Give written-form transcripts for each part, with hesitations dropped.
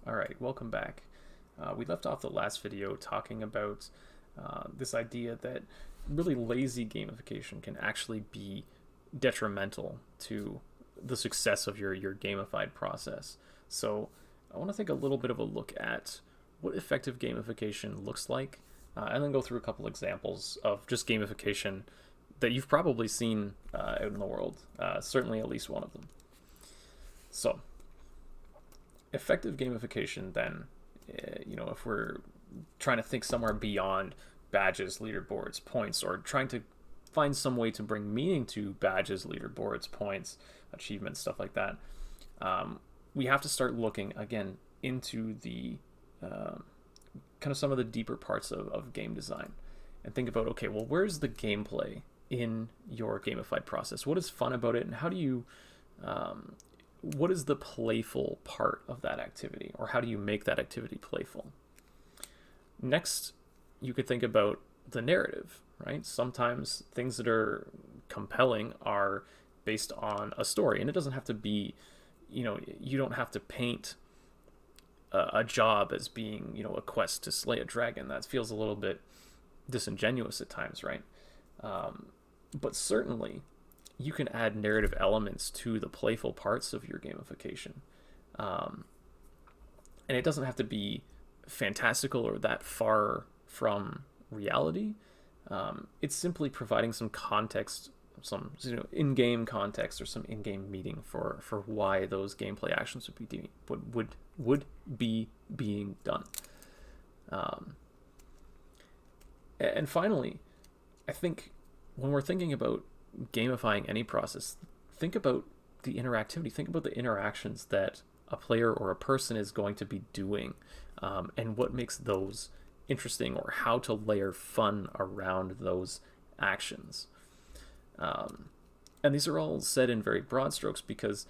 All right, welcome back. We left off the last video talking about this idea that really lazy gamification can actually be detrimental to the success of your gamified process. So I want to take a little bit of a look at what effective gamification looks like, and then go through a couple examples of just gamification that you've probably seen out in the world, certainly at least one of them. So effective gamification then, if we're trying to think somewhere beyond badges, leaderboards, points, or trying to find some way to bring meaning to badges, leaderboards, points, achievements, stuff like that, we have to start looking again into the kind of some of the deeper parts of game design and think about, okay, well, where's the gameplay in your gamified process? What is fun about it, and how do you what is the playful part of that activity, or how do you make that activity playful? Next, you could think about the narrative, right? Sometimes things that are compelling are based on a story, and it doesn't have to be, you don't have to paint a job as being, a quest to slay a dragon. That feels a little bit disingenuous at times, right? But certainly, you can add narrative elements to the playful parts of your gamification. And it doesn't have to be fantastical or that far from reality. It's simply providing some context, some in-game context, or some in-game meaning for why those gameplay actions would be being done. And finally, I think when we're thinking about gamifying any process, think about the interactivity, think about the interactions that a player or a person is going to be doing, and what makes those interesting, or how to layer fun around those actions. And these are all said in very broad strokes because,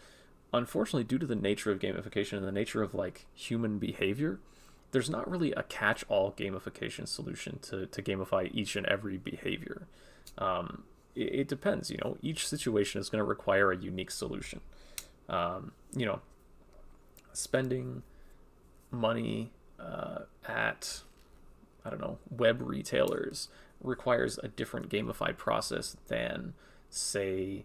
unfortunately, due to the nature of gamification and the nature of human behavior, there's not really a catch-all gamification solution to gamify each and every behavior. It depends. Each situation is going to require a unique solution. Spending money at, I don't know, web retailers requires a different gamified process than, say,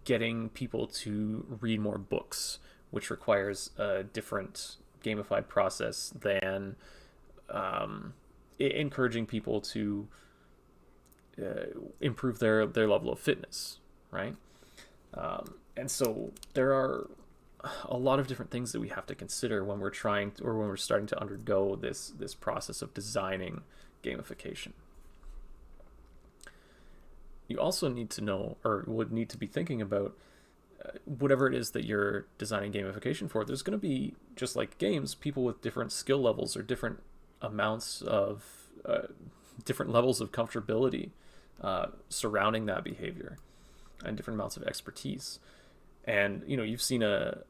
getting people to read more books, which requires a different gamified process than encouraging people to improve their level of fitness, right? And so there are a lot of different things that we have to consider when we're when we're starting to undergo this process of designing gamification. You also need to know, or would need to be thinking about, whatever it is that you're designing gamification for. There's going to be, just like games, people with different skill levels or different amounts of different levels of comfortability surrounding that behavior, and different amounts of expertise. And you've seen a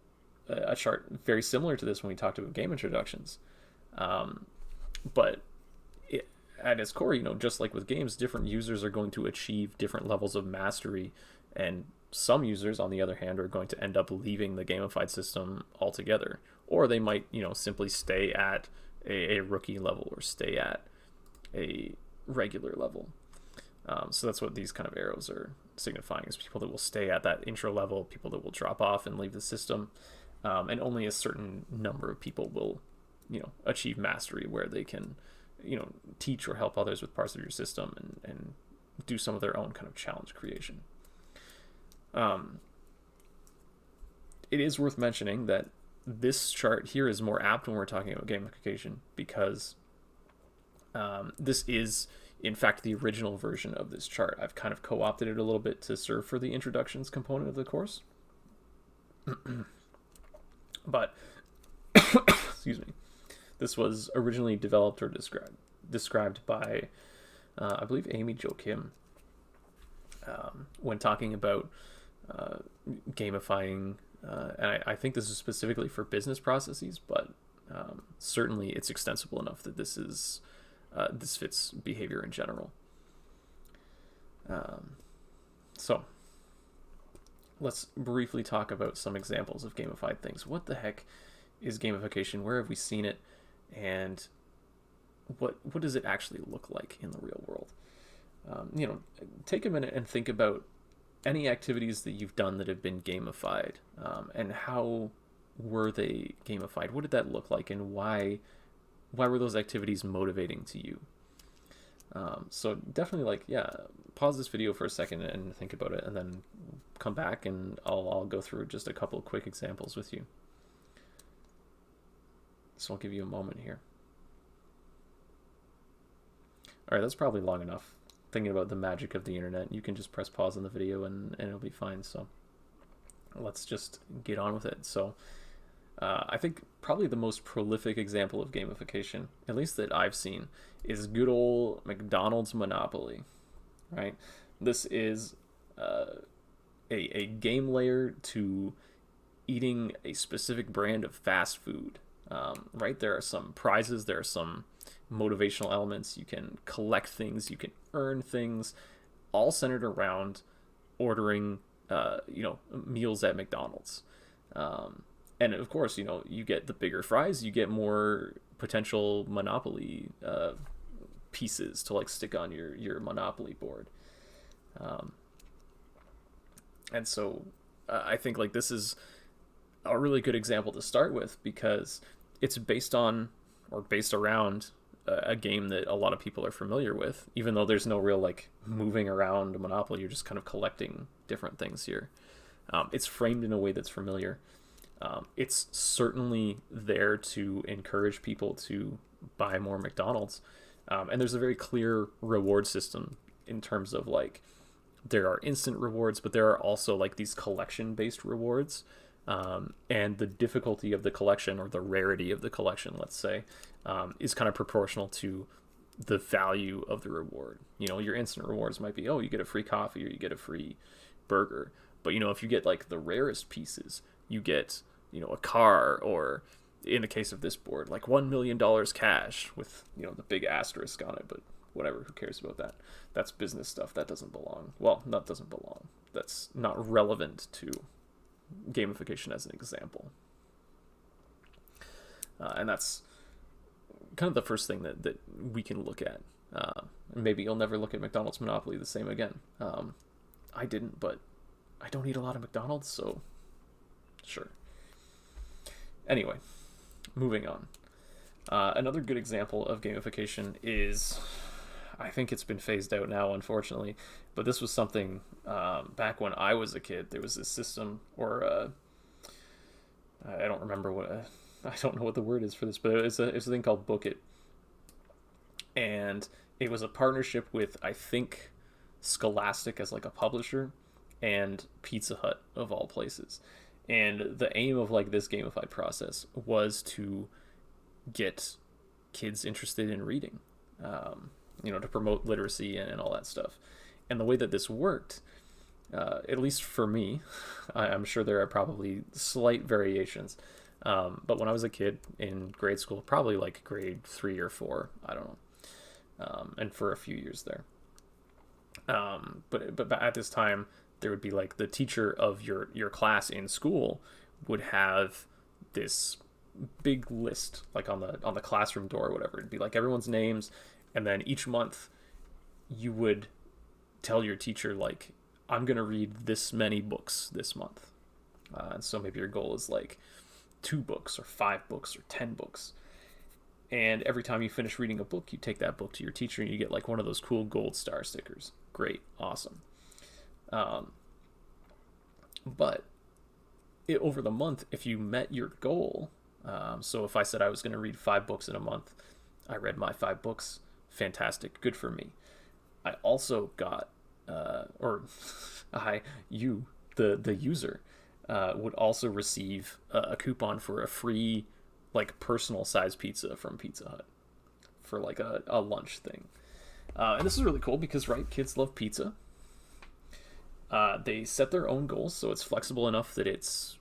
chart very similar to this when we talked about game introductions, but at its core, just like with games, different users are going to achieve different levels of mastery, and some users, on the other hand, are going to end up leaving the gamified system altogether, or they might simply stay at a rookie level, or stay at a regular level. So that's what these kind of arrows are signifying, is people that will stay at that intro level, people that will drop off and leave the system, and only a certain number of people will achieve mastery, where they can teach or help others with parts of your system, and do some of their own kind of challenge creation. It is worth mentioning that this chart here is more apt when we're talking about gamification, because this is, in fact, the original version of this chart. I've kind of co-opted it a little bit to serve for the introductions component of the course. But, excuse me, this was originally developed or described by, I believe, Amy Jo Kim, when talking about gamifying, and I think this is specifically for business processes, but certainly it's extensible enough that this fits behavior in general. So let's briefly talk about some examples of gamified things. What the heck is gamification? Where have we seen it? And what does it actually look like in the real world? Take a minute and think about any activities that you've done that have been gamified, and how were they gamified? What did that look like, and why were those activities motivating to you? So definitely, pause this video for a second and think about it, and then come back and I'll go through just a couple of quick examples with you. So I'll give you a moment here. All right, that's probably long enough. Thinking about the magic of the internet, you can just press pause on the video and it'll be fine. So let's just get on with it. So I think probably the most prolific example of gamification, at least that I've seen, is good old McDonald's Monopoly, right? This is a game layer to eating a specific brand of fast food, right? There are some prizes, there are some motivational elements, you can collect things, you can earn things, all centered around ordering meals at McDonald's. And of course, you get the bigger fries, you get more potential Monopoly pieces to stick on your Monopoly board. And so I think this is a really good example to start with, because it's based around a game that a lot of people are familiar with, even though there's no real moving around Monopoly. You're just kind of collecting different things here. It's framed in a way that's familiar. It's certainly there to encourage people to buy more McDonald's. And there's a very clear reward system in terms of there are instant rewards, but there are also these collection-based rewards. And the difficulty of the collection, or the rarity of the collection, let's say, is kind of proportional to the value of the reward. Your instant rewards might be, you get a free coffee or you get a free burger. But, if you get the rarest pieces, you get, a car, or in the case of this board, $1 million cash with, the big asterisk on it. But whatever, who cares about that? That's business stuff. That doesn't belong. Well, that doesn't belong. That's not relevant to gamification as an example. And that's kind of the first thing that we can look at. Maybe you'll never look at McDonald's Monopoly the same again. I didn't, but I don't eat a lot of McDonald's, so sure. Anyway, moving on. Another good example of gamification is, I think it's been phased out now, unfortunately, but this was something back when I was a kid. There was this system, or I don't remember I don't know what the word is for this, but it's a thing called Book It. And it was a partnership with, I think, Scholastic as a publisher, and Pizza Hut, of all places. And the aim of this gamified process was to get kids interested in reading, to promote literacy and all that stuff. And the way that this worked, at least for me, I'm sure there are probably slight variations, but when I was a kid in grade school, probably grade 3 or 4, I don't know, and for a few years there. But at this time, there would be the teacher of your class in school would have this big list on the classroom door or whatever. It'd be everyone's names, and then each month you would tell your teacher I'm gonna read this many books this month, and so maybe your goal is 2 books or 5 books or 10 books. And every time you finish reading a book, you take that book to your teacher and you get one of those cool gold star stickers. Great, awesome. But over the month, if you met your goal, so if I said I was going to read 5 books in a month, I read my 5 books. Fantastic, good for me. I also got, the user, would also receive a coupon for a free personal size pizza from Pizza Hut for a lunch thing. And this is really cool because, right, kids love pizza. They set their own goals, so it's flexible enough that it's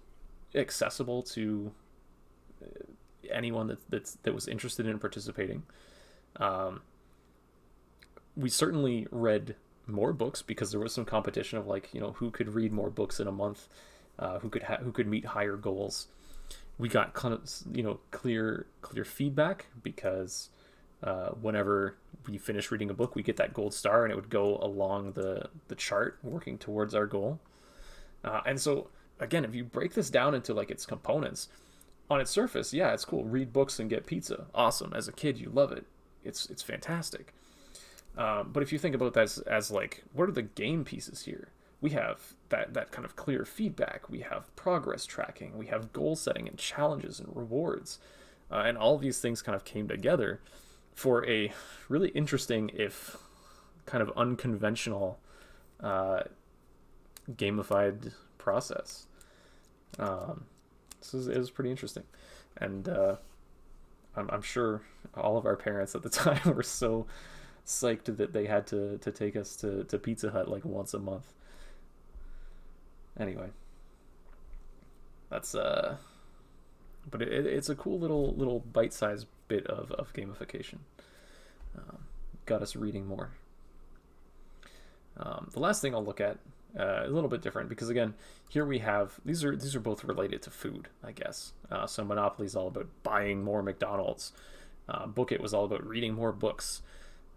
accessible to anyone that was interested in participating. We certainly read more books because there was some competition of who could read more books in a month, who could meet higher goals. We got kind of, clear feedback because whenever we finish reading a book, we get that gold star, and it would go along the chart working towards our goal. And so again, if you break this down into like its components, on its surface, yeah, it's cool. Read books and get pizza. Awesome. As a kid, you love it. It's fantastic. But if you think about that as like, what are the game pieces here? We have that kind of clear feedback. We have progress tracking. We have goal setting and challenges and rewards. And all of these things kind of came together for a really interesting, if kind of unconventional, gamified process. It was pretty interesting. And I'm sure all of our parents at the time were so psyched that they had to take us to Pizza Hut like once a month. Anyway, that's but it's a cool little bite-sized bit of gamification. Got us reading more. The last thing I'll look at, a little bit different, because again, here we have these are both related to food, I guess. So Monopoly is all about buying more McDonald's. Book It was all about reading more books.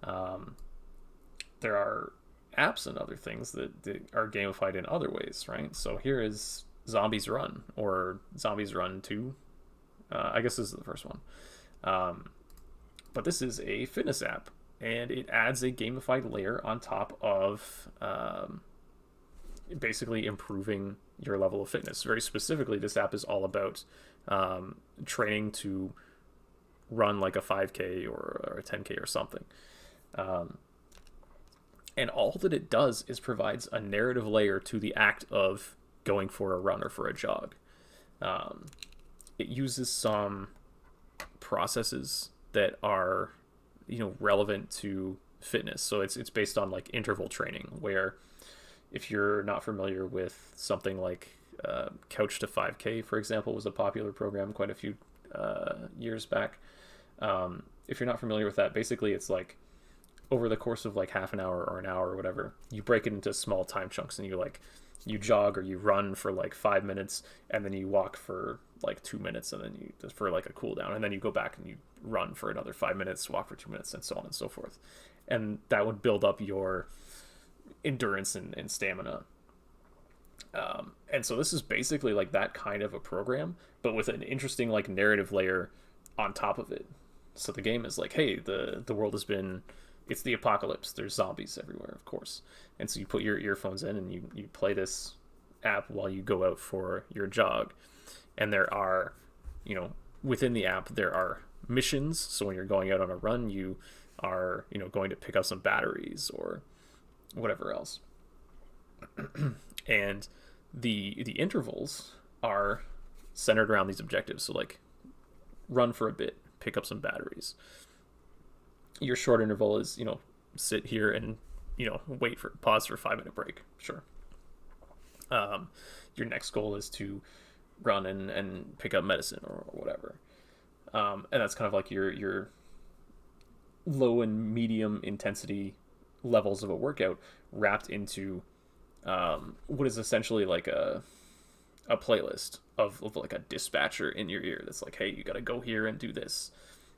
There are apps and other things that are gamified in other ways, right? So here is Zombies Run, or Zombies Run 2. I guess this is the first one. But this is a fitness app, and it adds a gamified layer on top of basically improving your level of fitness. Very specifically, this app is all about training to run like a 5K or a 10K or something. And all that it does is provides a narrative layer to the act of going for a run or for a jog. It uses some processes that are, relevant to fitness. So it's based on like interval training, where if you're not familiar with something like Couch to 5K, for example, was a popular program quite a few years back. If you're not familiar with that, basically it's like over the course of like half an hour or an hour or whatever, you break it into small time chunks, and you jog or you run for like 5 minutes, and then you walk for like 2 minutes, and then you for like a cool down, and then you go back and you run for another 5 minutes, walk for 2 minutes, and so on and so forth. And that would build up your endurance and stamina. And so this is basically like that kind of a program, but with an interesting like narrative layer on top of it. So the game is like, hey, the world has been, it's the apocalypse. There's zombies everywhere, of course. And so you put your earphones in and you play this app while you go out for your jog. And there are, within the app, there are missions. So when you're going out on a run, you are, going to pick up some batteries or whatever else. And the intervals are centered around these objectives. So like run for a bit, pick up some batteries. Your short interval is, sit here and, pause for a 5-minute break. Sure. Your next goal is to run and pick up medicine or whatever. And that's kind of like your low and medium intensity levels of a workout wrapped into what is essentially like a playlist of like a dispatcher in your ear that's like, hey, you got to go here and do this.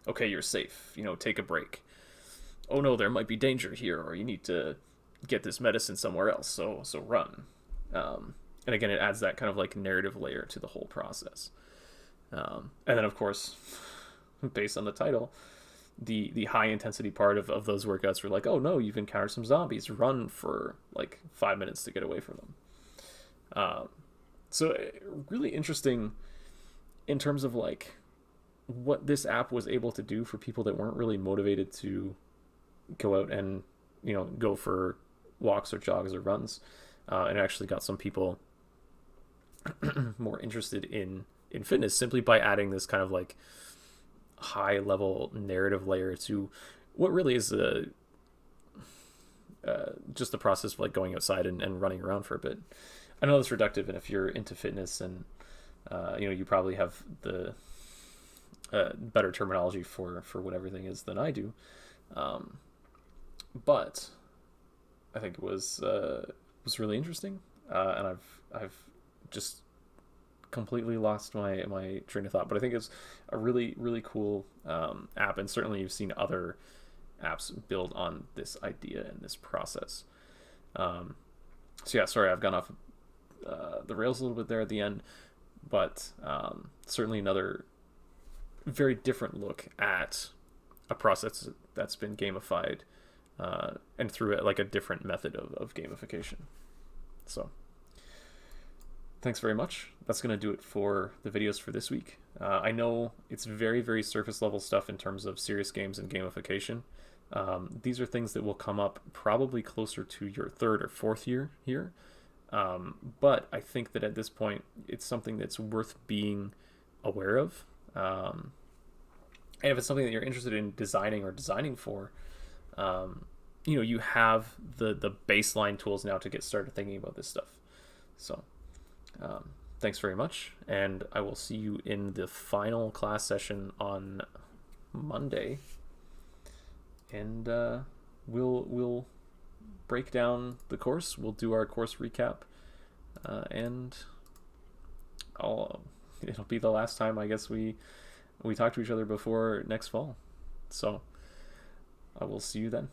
Okay, you're safe. Take a break. Oh no, there might be danger here, or you need to get this medicine somewhere else. So run. And again, it adds that kind of like narrative layer to the whole process. And then of course, based on the title, the high intensity part of those workouts were like, oh no, you've encountered some zombies. Run for like 5 minutes to get away from them. So really interesting in terms of like what this app was able to do for people that weren't really motivated to go out and go for walks or jogs or runs. And it actually got some people more interested in fitness simply by adding this kind of like high level narrative layer to what really is just the process of like going outside and running around for a bit. I know that's reductive, and if you're into fitness and you probably have the better terminology for what everything is than I do, but I think it was really interesting, and I've just completely lost my train of thought, but I think it's a really, really cool app, and certainly you've seen other apps build on this idea and this process. So yeah, sorry, I've gone off the rails a little bit there at the end, but certainly another very different look at a process that's been gamified, and through it, like a different method of gamification. So thanks very much. That's going to do it for the videos for this week. I know it's very, very surface level stuff in terms of serious games and gamification. These are things that will come up probably closer to your third or fourth year here. But I think that at this point, it's something that's worth being aware of. And if it's something that you're interested in designing or designing for, you have the baseline tools now to get started thinking about this stuff. So thanks very much, and I will see you in the final class session on Monday, and we'll break down the course. We'll do our course recap, and it'll be the last time, I guess, we talk to each other before next fall. So I will see you then.